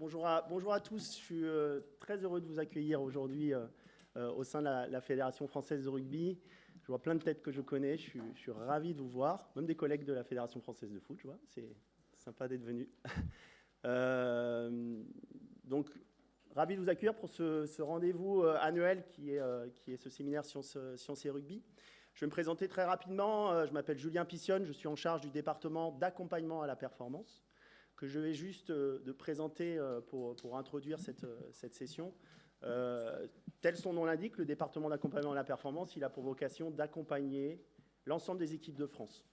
Bonjour à tous, je suis très heureux de vous accueillir aujourd'hui au sein de la Fédération française de rugby. Je vois plein de têtes que je connais, je suis ravi de vous voir, même des collègues de la Fédération française de foot, je vois, c'est sympa d'être venus. Donc, ravi de vous accueillir pour ce rendez-vous annuel qui est ce séminaire Sciences et Rugby. Je vais me présenter très rapidement, je m'appelle Julien Pissionne, je suis en charge du département d'accompagnement à la performance, que je vais juste de présenter pour introduire cette session. Tel son nom l'indique, le département d'accompagnement à la performance, il a pour vocation d'accompagner l'ensemble des équipes de France.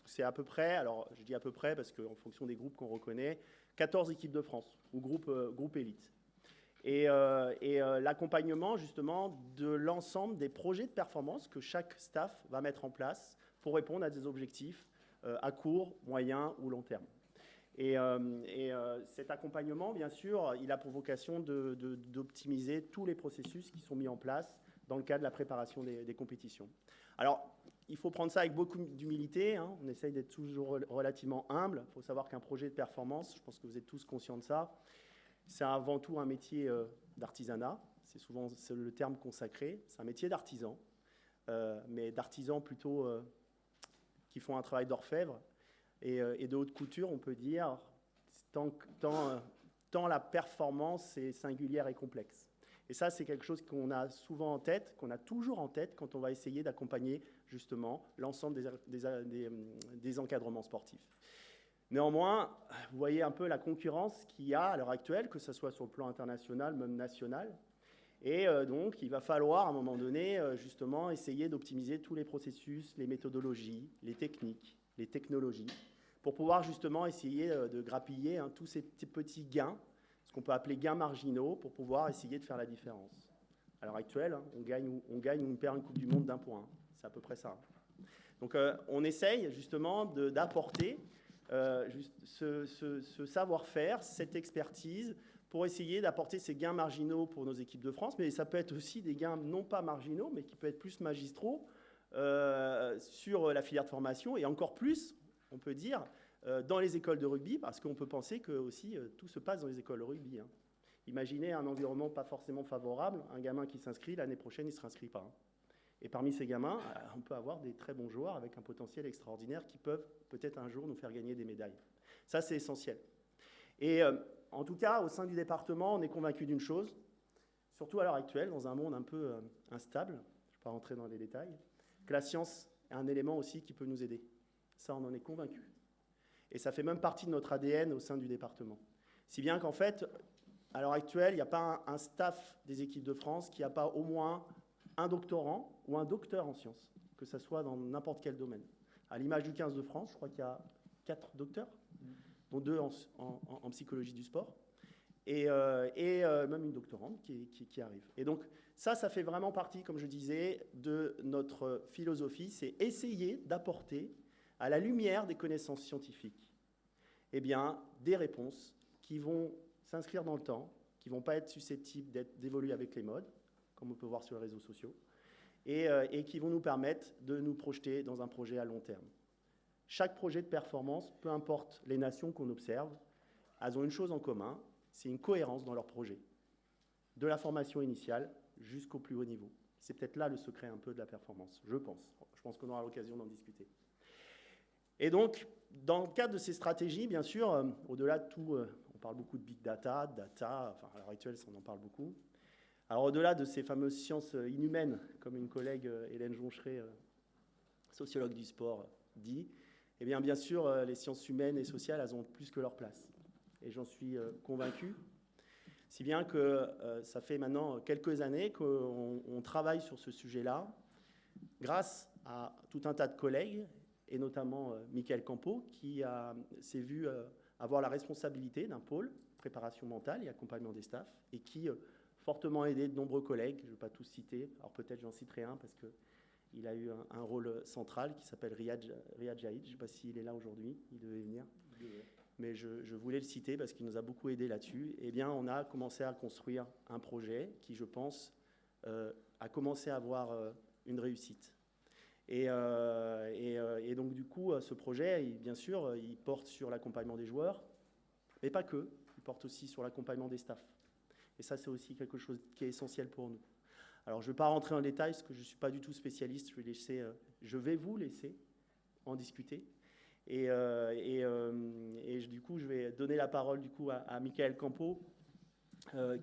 C'est à peu près, alors je dis à peu près parce qu'en fonction des groupes qu'on reconnaît, 14 équipes de France, ou groupe élite. Et l'accompagnement justement de l'ensemble des projets de performance que chaque staff va mettre en place pour répondre à des objectifs à court, moyen ou long terme. Et cet accompagnement, bien sûr, il a pour vocation d'optimiser tous les processus qui sont mis en place dans le cadre de la préparation des compétitions. Alors, il faut prendre ça avec beaucoup d'humilité, hein. On essaye d'être toujours relativement humble. Il faut savoir qu'un projet de performance, je pense que vous êtes tous conscients de ça, c'est avant tout un métier d'artisanat. C'est souvent le terme consacré. C'est un métier d'artisan, mais d'artisans plutôt qui font un travail d'orfèvre. Et de haute couture, on peut dire, tant la performance est singulière et complexe. Et ça, c'est quelque chose qu'on a souvent en tête, qu'on a toujours en tête quand on va essayer d'accompagner justement l'ensemble des encadrements sportifs. Néanmoins, vous voyez un peu la concurrence qu'il y a à l'heure actuelle, que ce soit sur le plan international, même national. Et donc, il va falloir à un moment donné, justement, essayer d'optimiser tous les processus, les méthodologies, les techniques, les technologies, pour pouvoir justement essayer de grappiller tous ces petits gains, ce qu'on peut appeler gains marginaux, pour pouvoir essayer de faire la différence. À l'heure actuelle, on gagne ou on perd une Coupe du Monde d'un point. C'est à peu près ça. Donc on essaye justement d'apporter ce savoir-faire, cette expertise, pour essayer d'apporter ces gains marginaux pour nos équipes de France, mais ça peut être aussi des gains non pas marginaux, mais qui peuvent être plus magistraux sur la filière de formation, et encore plus, on peut dire, dans les écoles de rugby, parce qu'on peut penser que aussi tout se passe dans les écoles de rugby. Hein. Imaginez un environnement pas forcément favorable, un gamin qui s'inscrit, l'année prochaine, il ne se réinscrit pas. Hein. Et parmi ces gamins, on peut avoir des très bons joueurs avec un potentiel extraordinaire qui peuvent peut-être un jour nous faire gagner des médailles. Ça, c'est essentiel. Et en tout cas, au sein du département, on est convaincu d'une chose, surtout à l'heure actuelle, dans un monde un peu instable, je ne vais pas rentrer dans les détails, que la science est un élément aussi qui peut nous aider. Ça, on en est convaincu. Et ça fait même partie de notre ADN au sein du département. Si bien qu'en fait, à l'heure actuelle, il n'y a pas un staff des équipes de France qui n'a pas au moins un doctorant ou un docteur en sciences, que ce soit dans n'importe quel domaine. À l'image du 15 de France, je crois qu'il y a 4 docteurs, dont 2 en psychologie du sport, et même une doctorante qui arrive. Et donc, ça fait vraiment partie, comme je disais, de notre philosophie, c'est essayer d'apporter, à la lumière des connaissances scientifiques, eh bien, des réponses qui vont s'inscrire dans le temps, qui ne vont pas être susceptibles d'évoluer avec les modes, comme on peut voir sur les réseaux sociaux, et qui vont nous permettre de nous projeter dans un projet à long terme. Chaque projet de performance, peu importe les nations qu'on observe, elles ont une chose en commun, c'est une cohérence dans leur projet, de la formation initiale jusqu'au plus haut niveau. C'est peut-être là le secret un peu de la performance, je pense. Je pense qu'on aura l'occasion d'en discuter. Et donc, dans le cadre de ces stratégies, bien sûr, au-delà de tout, on parle beaucoup de big data, enfin à l'heure actuelle, on en parle beaucoup. Alors au-delà de ces fameuses sciences inhumaines, comme une collègue, Hélène Joncheret, sociologue du sport, dit, eh bien sûr, les sciences humaines et sociales, elles ont plus que leur place. Et j'en suis convaincu. Si bien que ça fait maintenant quelques années qu'on travaille sur ce sujet-là, grâce à tout un tas de collègues, et notamment Michael Campo, qui s'est vu avoir la responsabilité d'un pôle préparation mentale et accompagnement des staffs, et qui fortement aidé de nombreux collègues, je ne vais pas tous citer, alors peut-être j'en citerai un parce qu'il a eu un rôle central qui s'appelle Riyad Jaïd, je ne sais pas s'il est là aujourd'hui, il devait venir, mais je voulais le citer parce qu'il nous a beaucoup aidé là-dessus. Eh bien, on a commencé à construire un projet qui, je pense, a commencé à avoir une réussite. Et donc, du coup, ce projet, bien sûr, il porte sur l'accompagnement des joueurs, mais pas que. Il porte aussi sur l'accompagnement des staffs. Et ça, c'est aussi quelque chose qui est essentiel pour nous. Alors, je ne vais pas rentrer en détail, parce que je ne suis pas du tout spécialiste. Je vais vous laisser en discuter. Et du coup, je vais donner la parole du coup, à Michael Campo,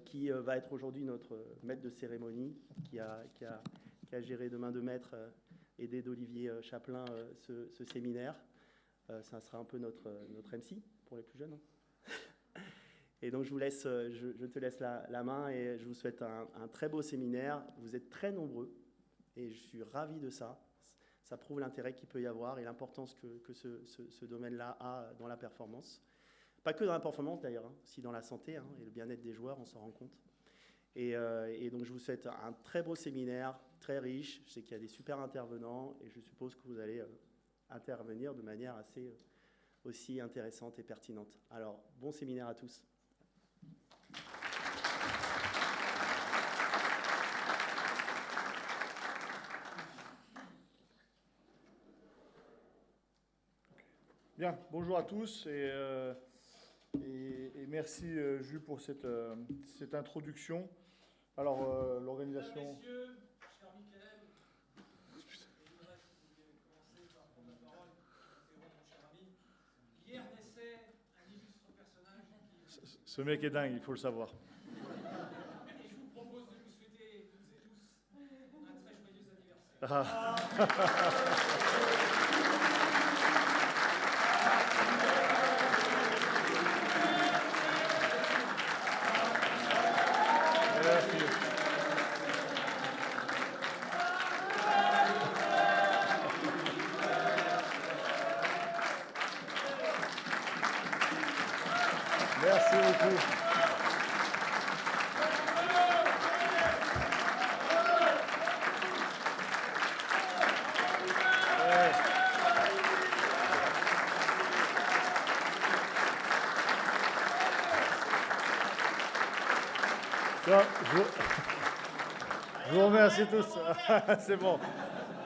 qui va être aujourd'hui notre maître de cérémonie, qui a géré de main de maître, aidé d'Olivier Chaplin, ce séminaire. Ça sera un peu notre MC pour les plus jeunes. Et donc, je te laisse la main et je vous souhaite un très beau séminaire. Vous êtes très nombreux et je suis ravi de ça. Ça prouve l'intérêt qu'il peut y avoir et l'importance que ce domaine-là a dans la performance. Pas que dans la performance d'ailleurs, hein, aussi dans la santé et le bien-être des joueurs, on s'en rend compte. Et donc, je vous souhaite un très beau séminaire, très riche. Je sais qu'il y a des super intervenants et je suppose que vous allez intervenir de manière assez aussi intéressante et pertinente. Alors, bon séminaire à tous. Bien, bonjour à tous et merci Jules pour cette introduction. Alors, l'organisation... Messieurs, cher Michael, je voudrais commencer par prendre la parole et mon cher ami. Hier naissait un illustre personnage qui... Ce mec est dingue, il faut le savoir. Et je vous propose de vous souhaiter, toutes et tous, un très joyeux anniversaire. Merci beaucoup. Je vous remercie tous. C'est bon.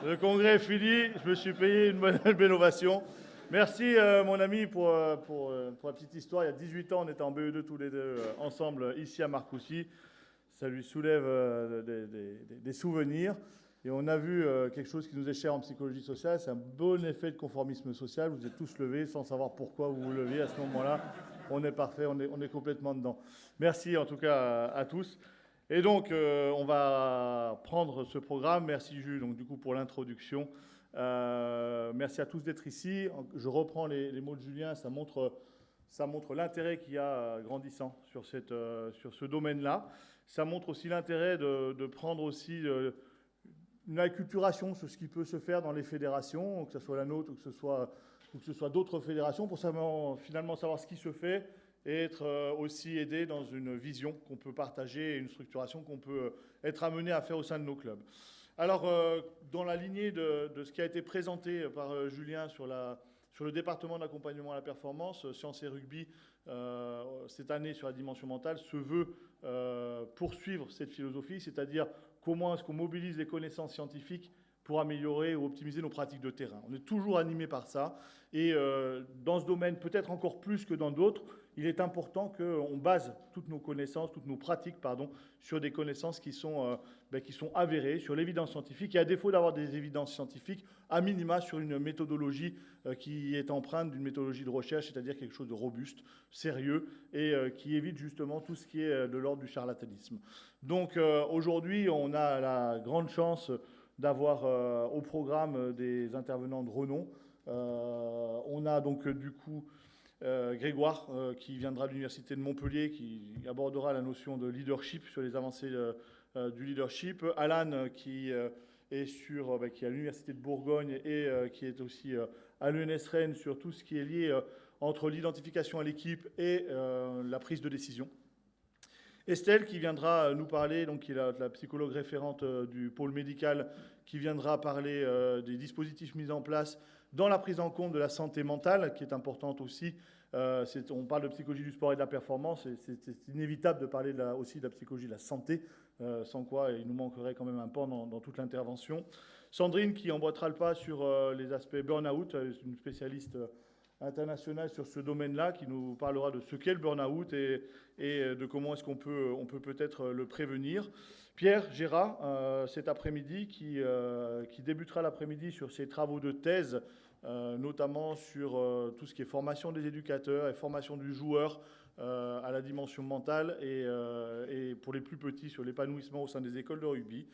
Le congrès est fini. Je me suis payé une belle ovation. Merci, mon ami, pour la petite histoire. Il y a 18 ans, on était en BE2 tous les deux ensemble ici à Marcoussis. Ça lui soulève des souvenirs. Et on a vu quelque chose qui nous est cher en psychologie sociale. C'est un bon effet de conformisme social. Vous êtes tous levés sans savoir pourquoi vous vous leviez à ce moment-là. On est parfait, on est complètement dedans. Merci en tout cas à tous. Et donc, on va prendre ce programme. Merci Jules, donc, du coup, pour l'introduction. Merci à tous d'être ici. Je reprends les mots de Julien. Ça montre l'intérêt qu'il y a grandissant sur ce domaine-là. Ça montre aussi l'intérêt de prendre aussi une acculturation sur ce qui peut se faire dans les fédérations, que ce soit la nôtre ou que ce soit d'autres fédérations, pour finalement savoir ce qui se fait et être aussi aidé dans une vision qu'on peut partager et une structuration qu'on peut être amené à faire au sein de nos clubs. Alors, dans la lignée de ce qui a été présenté par Julien sur le département d'accompagnement à la performance, sciences et rugby, cette année sur la dimension mentale, se veut poursuivre cette philosophie, c'est-à-dire comment est-ce qu'on mobilise les connaissances scientifiques pour améliorer ou optimiser nos pratiques de terrain. On est toujours animé par ça. Et dans ce domaine, peut-être encore plus que dans d'autres, il est important qu'on base toutes nos connaissances, toutes nos pratiques, sur des connaissances qui sont avérées, sur l'évidence scientifique. Et à défaut d'avoir des évidences scientifiques, à minima sur une méthodologie qui est empreinte d'une méthodologie de recherche, c'est-à-dire quelque chose de robuste, sérieux, et qui évite justement tout ce qui est de l'ordre du charlatanisme. Donc aujourd'hui, on a la grande chance d'avoir au programme des intervenants de renom. On a donc du coup Grégoire qui viendra de l'Université de Montpellier, qui abordera la notion de leadership, sur les avancées du leadership. Alan qui est qui est à l'Université de Bourgogne et qui est aussi à l'ENS Rennes sur tout ce qui est lié entre l'identification à l'équipe et la prise de décision. Estelle qui viendra nous parler, donc qui est la psychologue référente du pôle médical, qui viendra parler des dispositifs mis en place dans la prise en compte de la santé mentale, qui est importante aussi. On parle de psychologie du sport et de la performance, et c'est inévitable de parler aussi de la psychologie de la santé, sans quoi il nous manquerait quand même un pan dans toute l'intervention. Sandrine qui emboîtera le pas sur les aspects burn-out, une spécialiste international sur ce domaine-là, qui nous parlera de ce qu'est le burn-out et de comment est-ce qu'on peut peut-être le prévenir. Pierre Gérard, cet après-midi, qui débutera l'après-midi sur ses travaux de thèse, notamment sur tout ce qui est formation des éducateurs et formation du joueur à la dimension mentale et pour les plus petits sur l'épanouissement au sein des écoles de rugby.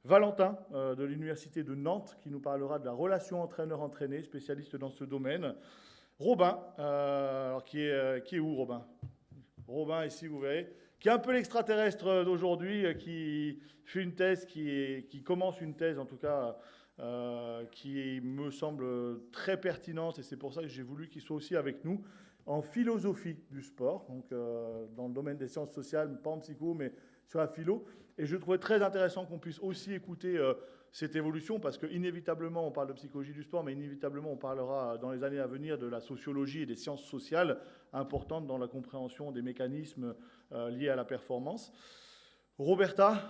Valentin, de l'Université de Nantes, qui nous parlera de la relation entraîneur-entraîné, spécialiste dans ce domaine. Robin, alors qui est où Robin? Robin, ici, vous verrez, qui est un peu l'extraterrestre d'aujourd'hui, qui fait une thèse, qui commence une thèse, en tout cas, qui me semble très pertinente, et c'est pour ça que j'ai voulu qu'il soit aussi avec nous, en philosophie du sport, donc dans le domaine des sciences sociales, pas en psycho, mais sur la philo. Et je trouvais très intéressant qu'on puisse aussi écouter cette évolution, parce qu'inévitablement, on parle de psychologie du sport, mais inévitablement, on parlera dans les années à venir de la sociologie et des sciences sociales importantes dans la compréhension des mécanismes liés à la performance. Roberta,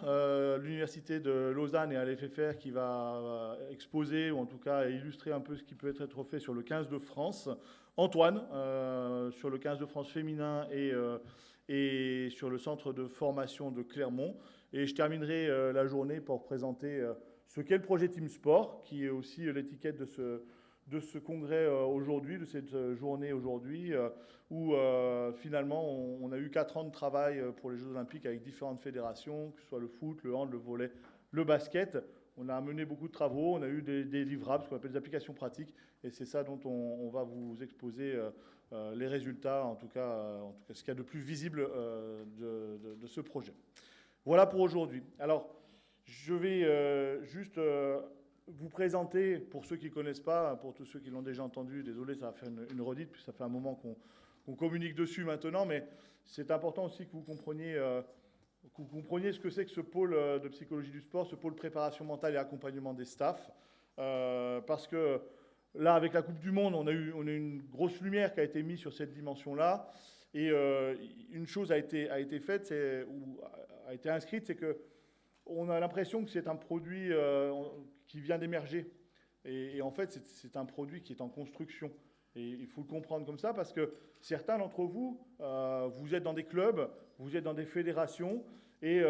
l'Université de Lausanne et à l'FFR, qui va exposer, ou en tout cas illustrer un peu ce qui peut être fait sur le 15 de France. Antoine, sur le 15 de France féminin et sur le centre de formation de Clermont. Et je terminerai la journée pour présenter ce qu'est le projet Team Sport, qui est aussi l'étiquette de ce congrès aujourd'hui, de cette journée aujourd'hui, où finalement on a eu 4 ans de travail pour les Jeux Olympiques avec différentes fédérations, que ce soit le foot, le hand, le volley, le basket. On a mené beaucoup de travaux, on a eu des livrables, ce qu'on appelle des applications pratiques, et c'est ça dont on va vous exposer les résultats, en tout cas ce qu'il y a de plus visible de ce projet. Voilà pour aujourd'hui. Alors, je vais juste vous présenter, pour ceux qui ne connaissent pas, pour tous ceux qui l'ont déjà entendu, désolé, ça va faire une redite, puis ça fait un moment qu'on communique dessus maintenant, mais c'est important aussi que vous compreniez ce que c'est que ce pôle de psychologie du sport, ce pôle préparation mentale et accompagnement des staffs, parce que là, avec la Coupe du Monde, on a eu une grosse lumière qui a été mise sur cette dimension-là, et une chose a été faite, ou a été inscrite, c'est que on a l'impression que c'est un produit qui vient d'émerger. Et en fait, c'est un produit qui est en construction. Et il faut le comprendre comme ça, parce que certains d'entre vous, vous êtes dans des clubs, vous êtes dans des fédérations, et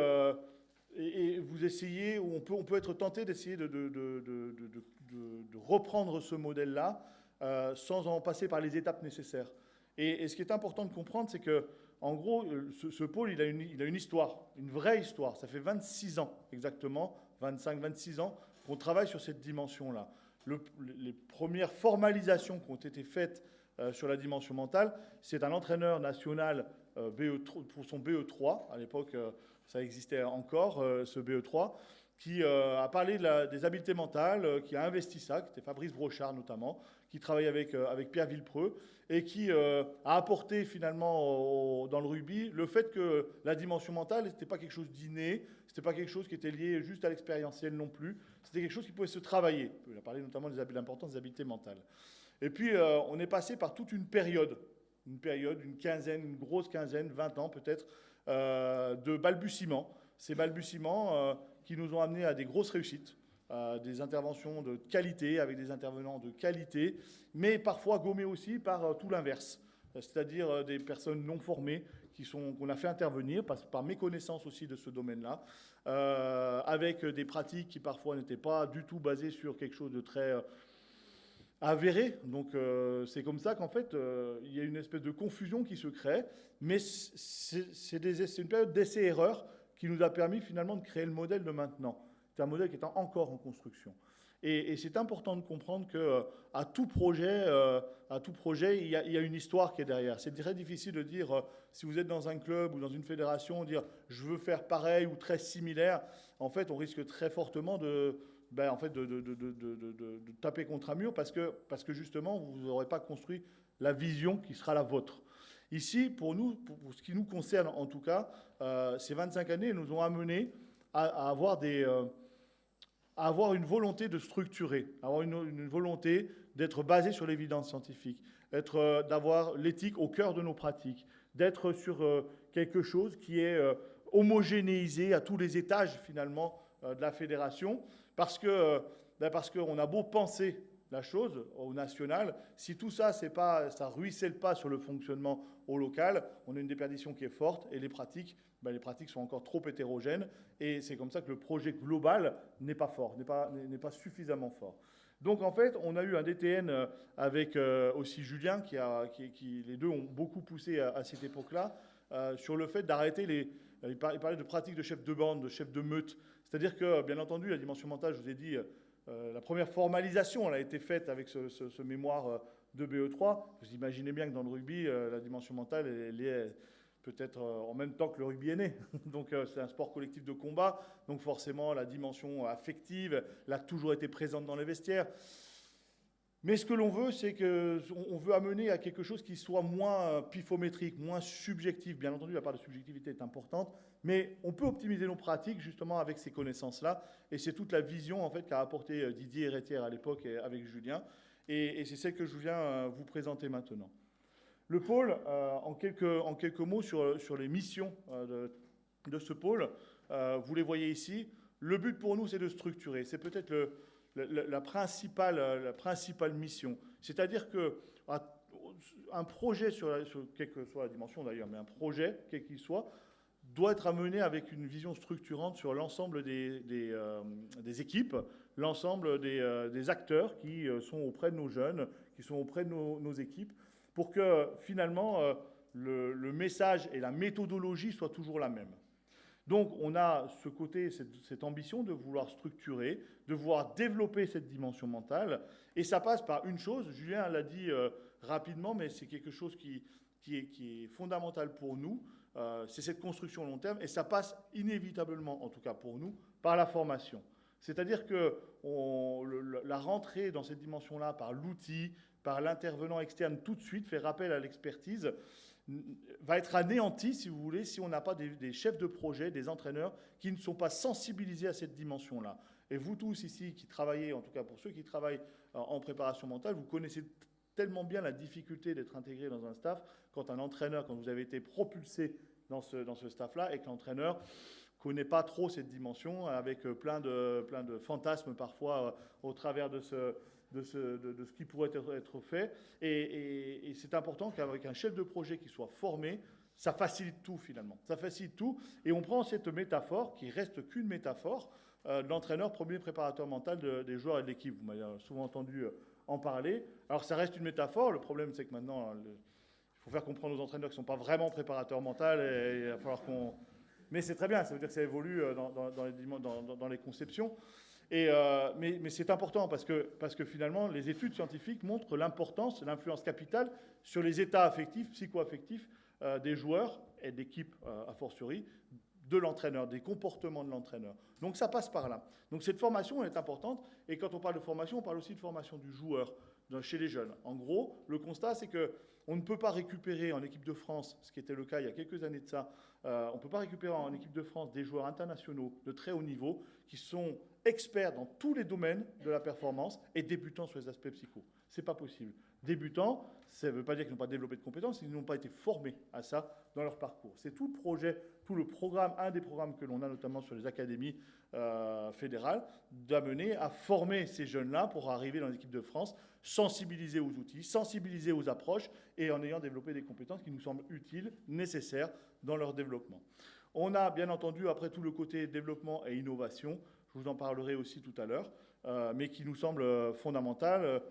vous essayez, ou on peut être tenté d'essayer de reprendre ce modèle-là, sans en passer par les étapes nécessaires. Et ce qui est important de comprendre, c'est que, en gros, ce pôle, il a une histoire, une vraie histoire. Ça fait 26 ans, exactement, 25-26 ans, qu'on travaille sur cette dimension-là. Les premières formalisations qui ont été faites sur la dimension mentale, c'est un entraîneur national pour son BE3, à l'époque, ça existait encore, ce BE3, qui a parlé des habiletés mentales, qui a investi ça, qui était Fabrice Brochard notamment, qui travaille avec Pierre Villepreux, et qui a apporté finalement dans le rugby le fait que la dimension mentale, ce n'était pas quelque chose d'inné, ce n'était pas quelque chose qui était lié juste à l'expérientiel non plus, c'était quelque chose qui pouvait se travailler. Il a parlé notamment de l'importance des habiletés mentales. Et puis on est passé par toute une période, une quinzaine, une grosse quinzaine, 20 ans peut-être, de balbutiements. Ces balbutiements qui nous ont amenés à des grosses réussites, des interventions de qualité, avec des intervenants de qualité, mais parfois gommés aussi par tout l'inverse, c'est-à-dire des personnes non formées qu'on a fait intervenir par méconnaissance aussi de ce domaine-là, avec des pratiques qui parfois n'étaient pas du tout basées sur quelque chose de très avéré. Donc c'est comme ça qu'en fait, il y a une espèce de confusion qui se crée, mais c'est une période d'essai-erreur qui nous a permis finalement de créer le modèle de maintenant. C'est un modèle qui est encore en construction. Et c'est important de comprendre qu'à tout projet, il y a une histoire qui est derrière. C'est très difficile de dire, si vous êtes dans un club ou dans une fédération, dire « je veux faire pareil » ou très similaire. En fait, on risque très fortement de taper contre un mur parce que justement, vous n'aurez pas construit la vision qui sera la vôtre. Ici, pour nous, pour ce qui nous concerne en tout cas, ces 25 années nous ont amenés à avoir une volonté de structurer, avoir une volonté d'être basé sur l'évidence scientifique, d'avoir l'éthique au cœur de nos pratiques, d'être sur quelque chose qui est homogénéisé à tous les étages finalement de la fédération, parce qu'on a beau penser la chose au national, si tout ça, ça ruisselle pas sur le fonctionnement au local, on a une déperdition qui est forte et les pratiques sont encore trop hétérogènes et c'est comme ça que le projet global n'est pas fort, n'est pas suffisamment fort. Donc en fait, on a eu un DTN avec aussi Julien, qui les deux ont beaucoup poussé à cette époque-là, sur le fait d'arrêter il parlait de pratiques de chef de bande, de chef de meute. C'est-à-dire que, bien entendu, la dimension mentale, je vous ai dit, la première formalisation, elle a été faite avec ce mémoire de BE3. Vous imaginez bien que dans le rugby, la dimension mentale, elle est peut-être en même temps que le rugby est né. Donc c'est un sport collectif de combat, donc forcément la dimension affective, elle a toujours été présente dans les vestiaires. Mais ce que l'on veut, c'est qu'on veut amener à quelque chose qui soit moins pifométrique, moins subjectif. Bien entendu, la part de subjectivité est importante, mais on peut optimiser nos pratiques justement avec ces connaissances-là. Et c'est toute la vision en fait qu'a apporté Didier Héritière à l'époque avec Julien. Et c'est celle que je viens vous présenter maintenant. Le pôle, en quelques mots sur les missions de ce pôle, vous les voyez ici. Le but pour nous, c'est de structurer. C'est peut-être la principale mission. C'est-à-dire qu'un projet, quelle que soit la dimension d'ailleurs, mais un projet, quel qu'il soit, doit être amené avec une vision structurante sur l'ensemble des équipes, l'ensemble des acteurs qui sont auprès de nos jeunes, qui sont auprès de nos équipes, pour que finalement le message et la méthodologie soient toujours la même. Donc on a ce côté, cette ambition de vouloir structurer, de vouloir développer cette dimension mentale, et ça passe par une chose, Julien l'a dit rapidement, mais c'est quelque chose qui est fondamental pour nous, c'est cette construction long terme, et ça passe inévitablement, en tout cas pour nous, par la formation. C'est-à-dire que la rentrée dans cette dimension-là par l'outil, par l'intervenant externe tout de suite, fait rappel à l'expertise, va être anéanti, si vous voulez, si on n'a pas des chefs de projet, des entraîneurs qui ne sont pas sensibilisés à cette dimension-là. Et vous tous ici qui travaillez, en tout cas pour ceux qui travaillent en préparation mentale, vous connaissez tellement bien la difficulté d'être intégré dans un staff quand un entraîneur, quand vous avez été propulsé dans ce staff-là et que l'entraîneur ne connaît pas trop cette dimension avec plein de fantasmes parfois au travers de ce qui pourrait être fait. Et c'est important qu'avec un chef de projet qui soit formé, ça facilite tout finalement. Ça facilite tout. Et on prend cette métaphore, qui reste qu'une métaphore, de l'entraîneur premier préparateur mental des joueurs et de l'équipe. Vous m'avez souvent entendu en parler. Alors ça reste une métaphore. Le problème, c'est que maintenant, il faut faire comprendre aux entraîneurs qui ne sont pas vraiment préparateurs mentaux. Et il va falloir qu'on... Mais c'est très bien, ça veut dire que ça évolue dans les conceptions. Mais c'est important parce que finalement, les études scientifiques montrent l'importance, l'influence capitale sur les états affectifs, psycho-affectifs des joueurs et d'équipes a fortiori, de l'entraîneur, des comportements de l'entraîneur. Donc ça passe par là. Donc cette formation elle est importante. Et quand on parle de formation, on parle aussi de formation du joueur chez les jeunes. En gros, le constat, c'est qu'on ne peut pas récupérer en équipe de France, ce qui était le cas il y a quelques années de ça, on ne peut pas récupérer en équipe de France des joueurs internationaux de très haut niveau qui sont experts dans tous les domaines de la performance et débutants sur les aspects psycho. Ce n'est pas possible. Débutants, ça ne veut pas dire qu'ils n'ont pas développé de compétences, ils n'ont pas été formés à ça dans leur parcours. C'est tout le projet, tout le programme, un des programmes que l'on a notamment sur les académies fédérales, d'amener à former ces jeunes-là pour arriver dans l'équipe de France, sensibiliser aux outils, sensibiliser aux approches et en ayant développé des compétences qui nous semblent utiles, nécessaires dans leur développement. On a bien entendu après tout le côté développement et innovation, je vous en parlerai aussi tout à l'heure, mais qui nous semble fondamental.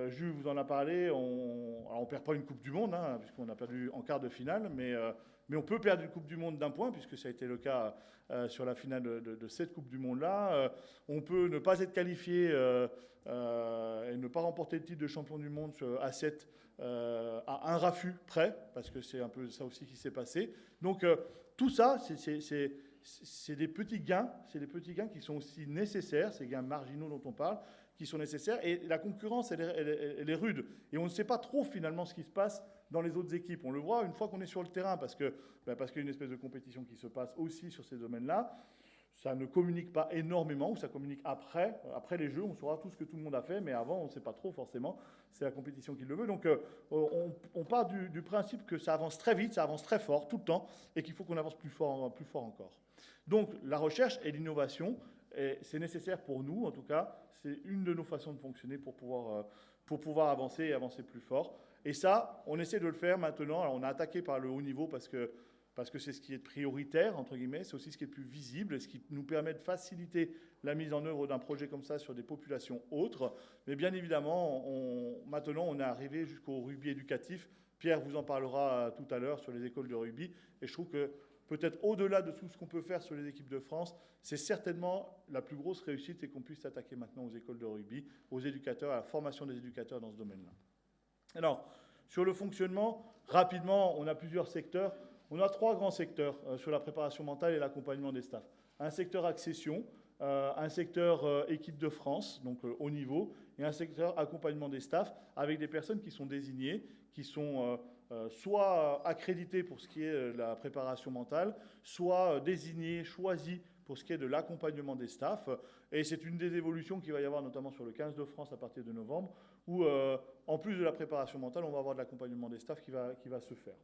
Jules vous en a parlé, on ne perd pas une Coupe du Monde, hein, puisqu'on a perdu en quart de finale, mais on peut perdre une Coupe du Monde d'un point, puisque ça a été le cas sur la finale de cette Coupe du Monde-là. On peut ne pas être qualifié et ne pas remporter le titre de champion du monde à 7 à un raffut près, parce que c'est un peu ça aussi qui s'est passé. Donc tout ça, c'est des petits gains, qui sont aussi nécessaires, ces gains marginaux dont on parle, qui sont nécessaires. Et la concurrence, elle est rude. Et on ne sait pas trop finalement ce qui se passe dans les autres équipes. On le voit une fois qu'on est sur le terrain, parce qu'il y a une espèce de compétition qui se passe aussi sur ces domaines-là. ça ne communique pas énormément, ou ça communique après les jeux, on saura tout ce que tout le monde a fait, mais avant, on ne sait pas trop forcément, c'est la compétition qui le veut. Donc, on part du principe que ça avance très vite, ça avance très fort, tout le temps, et qu'il faut qu'on avance plus fort encore. Donc, la recherche et l'innovation, c'est nécessaire pour nous, en tout cas, c'est une de nos façons de fonctionner pour pouvoir avancer et avancer plus fort. Et ça, on essaie de le faire maintenant. Alors, on a attaqué par le haut niveau parce que c'est ce qui est prioritaire, entre guillemets, c'est aussi ce qui est le plus visible, et ce qui nous permet de faciliter la mise en œuvre d'un projet comme ça sur des populations autres. Mais bien évidemment, maintenant, on est arrivé jusqu'au rugby éducatif. Pierre vous en parlera tout à l'heure sur les écoles de rugby, et je trouve que peut-être au-delà de tout ce qu'on peut faire sur les équipes de France, c'est certainement la plus grosse réussite, c'est qu'on puisse s'attaquer maintenant aux écoles de rugby, aux éducateurs, à la formation des éducateurs dans ce domaine-là. Alors, sur le fonctionnement, rapidement, on a plusieurs secteurs. On a 3 grands secteurs sur la préparation mentale et l'accompagnement des staffs. Un secteur accession, un secteur équipe de France, donc haut niveau, et un secteur accompagnement des staffs avec des personnes qui sont désignées, qui sont soit accréditées pour ce qui est de la préparation mentale, soit désignées, choisies pour ce qui est de l'accompagnement des staffs. Et c'est une des évolutions qu'il va y avoir notamment sur le 15 de France à partir de novembre, où en plus de la préparation mentale, on va avoir de l'accompagnement des staffs qui va se faire.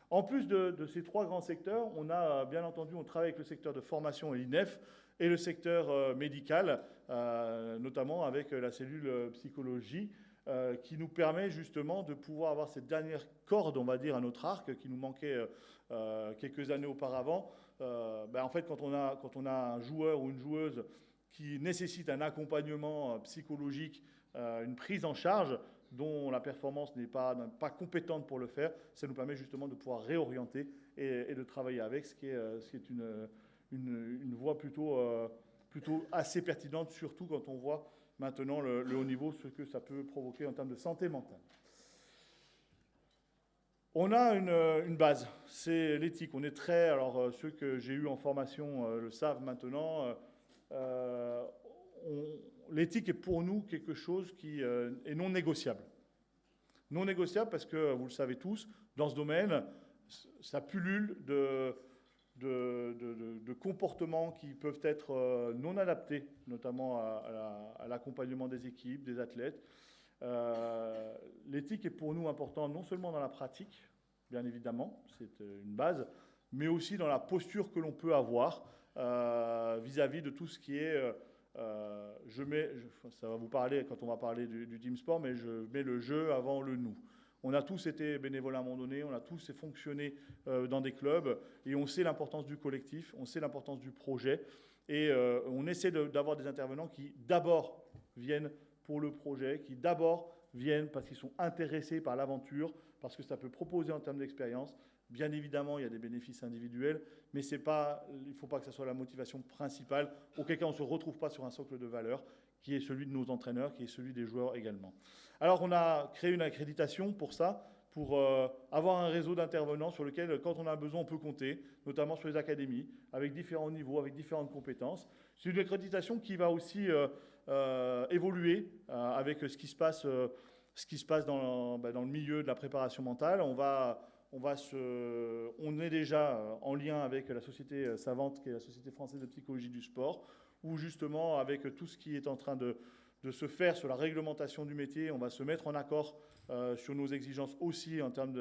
En plus de ces 3 grands secteurs, on a bien entendu, on travaille avec le secteur de formation et l'INEF et le secteur médical, notamment avec la cellule psychologie, qui nous permet justement de pouvoir avoir cette dernière corde, on va dire, à notre arc, qui nous manquait quelques années auparavant. En fait, quand on a un joueur ou une joueuse qui nécessite un accompagnement psychologique, une prise en charge, dont la performance n'est pas compétente pour le faire, ça nous permet justement de pouvoir réorienter et de travailler avec, ce qui est une voie plutôt assez pertinente, surtout quand on voit maintenant le haut niveau, ce que ça peut provoquer en termes de santé mentale. On a une base, c'est l'éthique. On est très, alors ceux que j'ai eus en formation le savent maintenant, l'éthique est pour nous quelque chose qui est non négociable. Non négociable parce que, vous le savez tous, dans ce domaine, ça pullule de comportements qui peuvent être non adaptés, notamment à l'accompagnement des équipes, des athlètes. L'éthique est pour nous importante non seulement dans la pratique, bien évidemment, c'est une base, mais aussi dans la posture que l'on peut avoir vis-à-vis de tout ce qui est... ça va vous parler quand on va parler du team sport, mais je mets le jeu avant le nous. On a tous été bénévoles à un moment donné, on a tous fonctionné dans des clubs, et on sait l'importance du collectif, on sait l'importance du projet, et on essaie d'avoir des intervenants qui d'abord viennent pour le projet, qui d'abord viennent parce qu'ils sont intéressés par l'aventure, parce que ça peut proposer en termes d'expérience. Bien évidemment, il y a des bénéfices individuels, mais il ne faut pas que ça soit la motivation principale, auquel cas on ne se retrouve pas sur un socle de valeurs qui est celui de nos entraîneurs, qui est celui des joueurs également. Alors on a créé une accréditation pour ça, pour avoir un réseau d'intervenants sur lequel, quand on a besoin, on peut compter, notamment sur les académies, avec différents niveaux, avec différentes compétences. C'est une accréditation qui va aussi évoluer avec ce qui se passe dans le milieu de la préparation mentale. On est déjà en lien avec la société savante, qui est la Société française de psychologie du sport, où justement, avec tout ce qui est en train de se faire sur la réglementation du métier, on va se mettre en accord sur nos exigences aussi en termes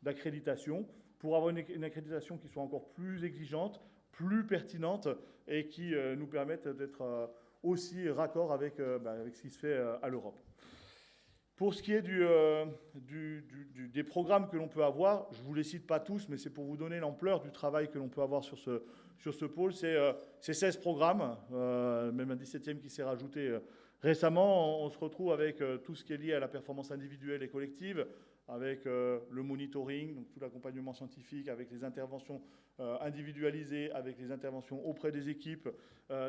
d'accréditation, pour avoir une accréditation qui soit encore plus exigeante, plus pertinente, et qui nous permette d'être aussi raccord avec ce qui se fait à l'Europe. Pour ce qui est des programmes que l'on peut avoir, je ne vous les cite pas tous, mais c'est pour vous donner l'ampleur du travail que l'on peut avoir sur ce pôle. C'est 16 programmes, même un 17e qui s'est rajouté récemment. On se retrouve avec tout ce qui est lié à la performance individuelle et collective, avec le monitoring, donc tout l'accompagnement scientifique, avec les interventions individualisées, avec les interventions auprès des équipes.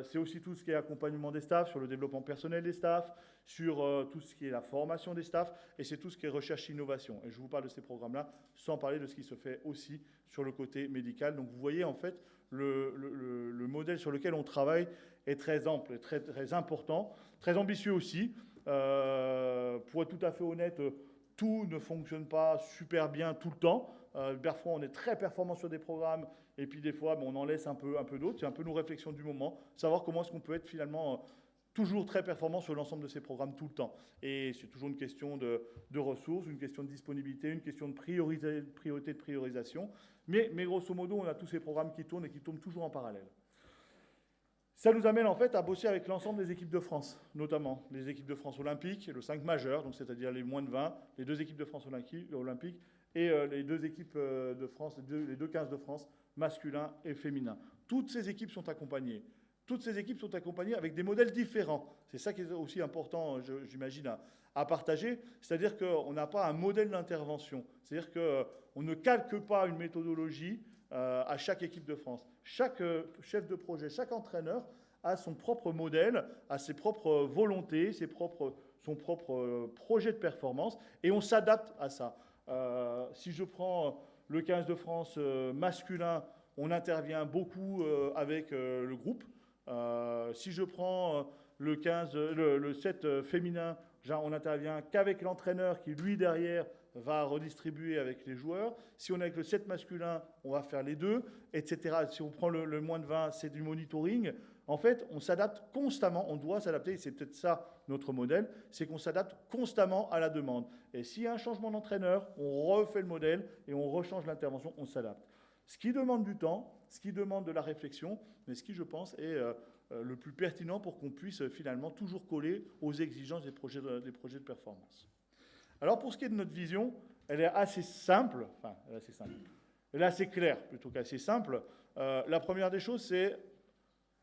C'est aussi tout ce qui est accompagnement des staffs, sur le développement personnel des staffs, sur tout ce qui est la formation des staffs, et c'est tout ce qui est recherche-innovation. Et je vous parle de ces programmes-là, sans parler de ce qui se fait aussi sur le côté médical. Donc vous voyez, en fait, le modèle sur lequel on travaille est très ample, très, très important, très ambitieux aussi. Pour être tout à fait honnête, tout ne fonctionne pas super bien tout le temps. Parfois, on est très performant sur des programmes et puis des fois, on en laisse un peu d'autres. C'est un peu nos réflexions du moment, savoir comment est-ce qu'on peut être finalement toujours très performant sur l'ensemble de ces programmes tout le temps. Et c'est toujours une question de ressources, une question de disponibilité, une question de priorité, de priorisation. Mais grosso modo, on a tous ces programmes qui tournent et qui tournent toujours en parallèle. Ça nous amène en fait à bosser avec l'ensemble des équipes de France, notamment les équipes de France olympiques, le 5 majeur, donc c'est-à-dire les moins de 20, les 2 équipes de France olympiques et les 2 équipes de France, les deux 15 de France, masculin et féminin. Toutes ces équipes sont accompagnées. Toutes ces équipes sont accompagnées avec des modèles différents. C'est ça qui est aussi important, j'imagine, à partager. C'est-à-dire qu'on n'a pas un modèle d'intervention. C'est-à-dire qu'on ne calque pas une méthodologie à chaque équipe de France. Chaque chef de projet, chaque entraîneur a son propre modèle, a ses propres volontés, son propre projet de performance, et on s'adapte à ça. Si je prends le 15 de France masculin, on intervient beaucoup avec le groupe. Si je prends le 7 féminin, on n'intervient qu'avec l'entraîneur qui, lui, derrière, va redistribuer avec les joueurs. Si on est avec le 7 masculin, on va faire les deux, etc. Si on prend le moins de 20, c'est du monitoring. En fait, on s'adapte constamment, on doit s'adapter, c'est peut-être ça notre modèle, c'est qu'on s'adapte constamment à la demande. Et s'il y a un changement d'entraîneur, on refait le modèle et on rechange l'intervention, on s'adapte. Ce qui demande du temps, ce qui demande de la réflexion, mais ce qui, je pense, est le plus pertinent pour qu'on puisse finalement toujours coller aux exigences des projets de performance. Alors pour ce qui est de notre vision, elle est assez simple, elle est assez claire plutôt qu'assez simple. La première des choses, c'est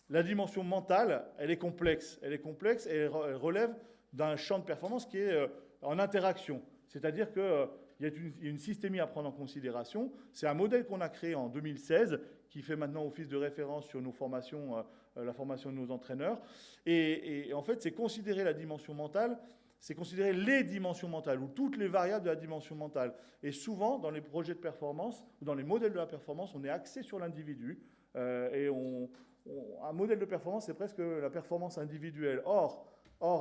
la dimension mentale, elle est complexe et elle relève d'un champ de performance qui est en interaction. C'est-à-dire qu'il y a une systémie à prendre en considération. C'est un modèle qu'on a créé en 2016 qui fait maintenant office de référence sur nos formations, la formation de nos entraîneurs. Et en fait, c'est considérer la dimension mentale, c'est considérer les dimensions mentales ou toutes les variables de la dimension mentale. Et souvent, dans les projets de performance ou dans les modèles de la performance, on est axé sur l'individu. Un modèle de performance, c'est presque la performance individuelle. Or,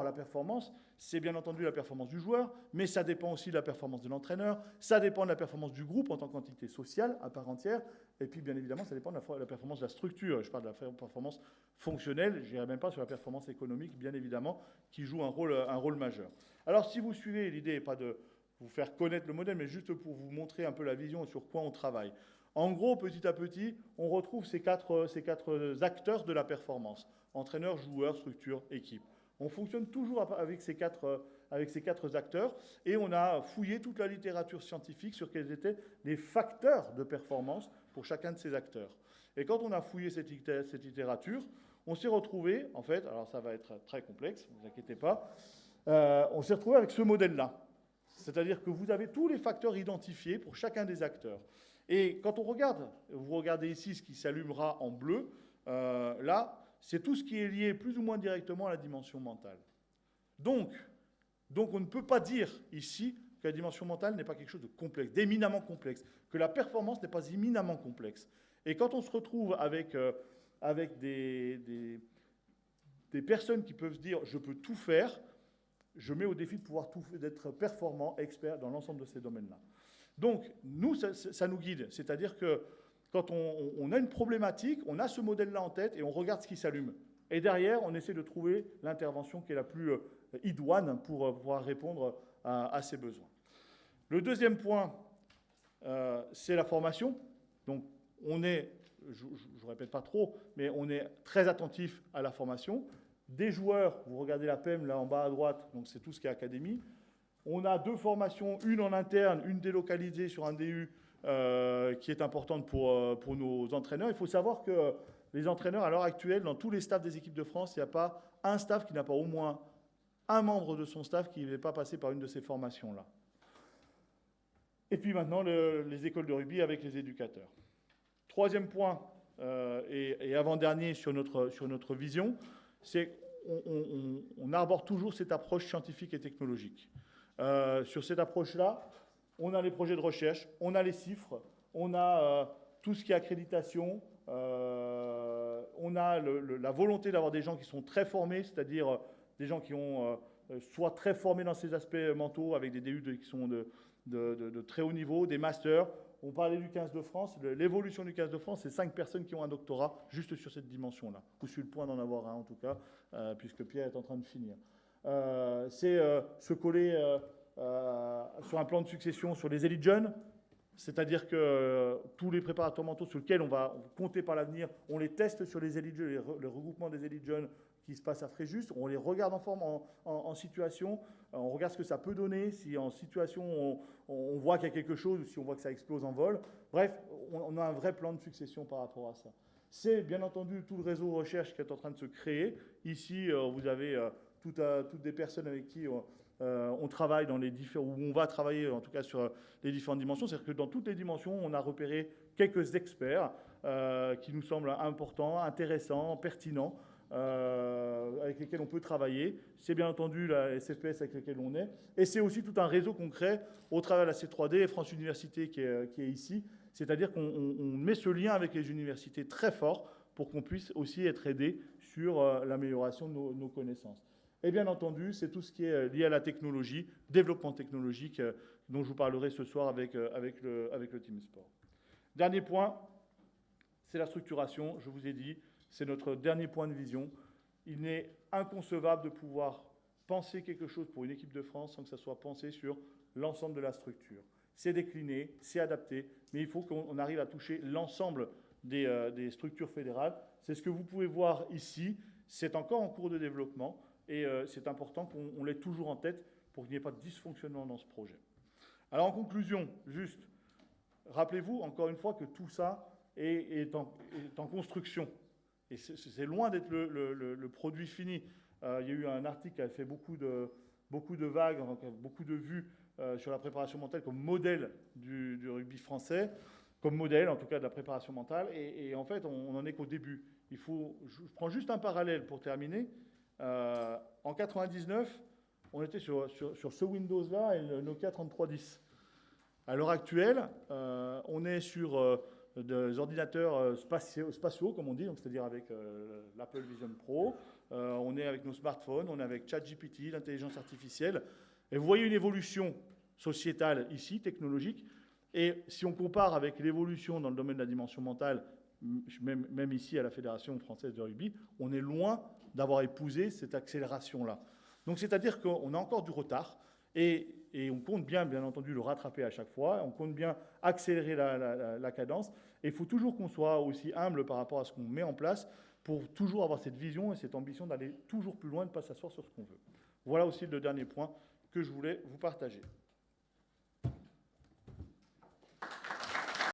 la performance, c'est bien entendu la performance du joueur, mais ça dépend aussi de la performance de l'entraîneur, ça dépend de la performance du groupe en tant qu'entité sociale à part entière, et puis bien évidemment, ça dépend de la performance de la structure. Je parle de la performance fonctionnelle, je n'irai même pas sur la performance économique, bien évidemment, qui joue un rôle majeur. Alors, si vous suivez, l'idée n'est pas de vous faire connaître le modèle, mais juste pour vous montrer un peu la vision et sur quoi on travaille. En gros, petit à petit, on retrouve ces quatre acteurs de la performance. Entraîneur, joueur, structure, équipe. On fonctionne toujours avec ces quatre acteurs et on a fouillé toute la littérature scientifique sur quels étaient les facteurs de performance pour chacun de ces acteurs. Et quand on a fouillé cette littérature, on s'est retrouvé, en fait, alors ça va être très complexe, ne vous inquiétez pas, on s'est retrouvé avec ce modèle-là. C'est-à-dire que vous avez tous les facteurs identifiés pour chacun des acteurs. Et quand on regarde, vous regardez ici ce qui s'allumera en bleu, là, c'est tout ce qui est lié plus ou moins directement à la dimension mentale. Donc on ne peut pas dire ici que la dimension mentale n'est pas quelque chose de complexe, d'éminemment complexe, que la performance n'est pas éminemment complexe. Et quand on se retrouve avec des personnes qui peuvent se dire « je peux tout faire », je mets au défi de pouvoir d'être performant, expert dans l'ensemble de ces domaines-là. Donc, nous, ça nous guide. C'est-à-dire que quand on a une problématique, on a ce modèle-là en tête et on regarde ce qui s'allume. Et derrière, on essaie de trouver l'intervention qui est la plus idoine pour pouvoir répondre à ces besoins. Le deuxième point, c'est la formation. Donc, on est, je ne répète pas trop, mais on est très attentif à la formation. Des joueurs, vous regardez la PEM là en bas à droite, donc c'est tout ce qui est académie. On a 2 formations, une en interne, une délocalisée sur un DU, qui est importante pour nos entraîneurs. Il faut savoir que les entraîneurs, à l'heure actuelle, dans tous les staffs des équipes de France, il n'y a pas un staff qui n'a pas au moins un membre de son staff qui n'est pas passé par une de ces formations-là. Et puis maintenant, les écoles de rugby avec les éducateurs. Troisième point, et avant-dernier sur notre vision, c'est qu'on arbore toujours cette approche scientifique et technologique. Sur cette approche-là, on a les projets de recherche, on a les chiffres, on a tout ce qui est accréditation, on a la volonté d'avoir des gens qui sont très formés, c'est-à-dire des gens qui ont soit très formés dans ces aspects mentaux avec des DU qui sont de très haut niveau, des masters. on parlait du 15 de France, l'évolution du 15 de France, c'est 5 personnes qui ont un doctorat juste sur cette dimension-là, ou sur le point d'en avoir un en tout cas, puisque Pierre est en train de finir. C'est se coller sur un plan de succession sur les élites jeunes, c'est-à-dire que tous les préparateurs mentaux sur lesquels on va compter par l'avenir, on les teste sur les élites jeunes, le regroupement des élites jeunes qui se passe à Fréjus, on les regarde en forme, en situation, on regarde ce que ça peut donner, si en situation on voit qu'il y a quelque chose, ou si on voit que ça explose en vol. Bref, on a un vrai plan de succession par rapport à ça. C'est bien entendu tout le réseau de recherche qui est en train de se créer. Ici, vous avez toutes des personnes avec qui on travaille dans les différents, où on va travailler en tout cas sur les différentes dimensions. C'est-à-dire que dans toutes les dimensions, on a repéré quelques experts qui nous semblent importants, intéressants, pertinents, avec lesquels on peut travailler. C'est bien entendu la SFPS avec laquelle on est. Et c'est aussi tout un réseau concret au travers de la C3D et France Université qui est ici. C'est-à-dire qu'on met ce lien avec les universités très fort pour qu'on puisse aussi être aidé sur l'amélioration de nos connaissances. Et bien entendu, c'est tout ce qui est lié à la technologie, développement technologique, dont je vous parlerai ce soir avec le Team Sport. Dernier point, c'est la structuration. Je vous ai dit, c'est notre dernier point de vision. Il n'est inconcevable de pouvoir penser quelque chose pour une équipe de France sans que ça soit pensé sur l'ensemble de la structure. C'est décliné, c'est adapté, mais il faut qu'on arrive à toucher l'ensemble des structures fédérales. C'est ce que vous pouvez voir ici. C'est encore en cours de développement et c'est important qu'on l'ait toujours en tête pour qu'il n'y ait pas de dysfonctionnement dans ce projet. Alors en conclusion, juste, rappelez-vous encore une fois que tout ça est en construction. Et c'est loin d'être le produit fini. Il y a eu un article qui a fait beaucoup de vagues, beaucoup de vues sur la préparation mentale comme modèle du rugby français, comme modèle en tout cas de la préparation mentale. Et en fait, on n'en est qu'au début. Je prends juste un parallèle pour terminer. En 99, on était sur ce Windows-là et le Nokia 3310. À l'heure actuelle, on est sur des ordinateurs spatiaux, comme on dit, c'est-à-dire avec l'Apple Vision Pro. On est avec nos smartphones, on est avec ChatGPT, l'intelligence artificielle. Et vous voyez une évolution sociétale ici, technologique. Et si on compare avec l'évolution dans le domaine de la dimension mentale, même ici à la Fédération française de rugby, on est loin d'avoir épousé cette accélération-là. Donc c'est-à-dire qu'on a encore du retard et on compte bien entendu, le rattraper à chaque fois. On compte bien accélérer la cadence. Et il faut toujours qu'on soit aussi humble par rapport à ce qu'on met en place pour toujours avoir cette vision et cette ambition d'aller toujours plus loin, de ne pas s'asseoir sur ce qu'on veut. Voilà aussi le dernier point que je voulais vous partager.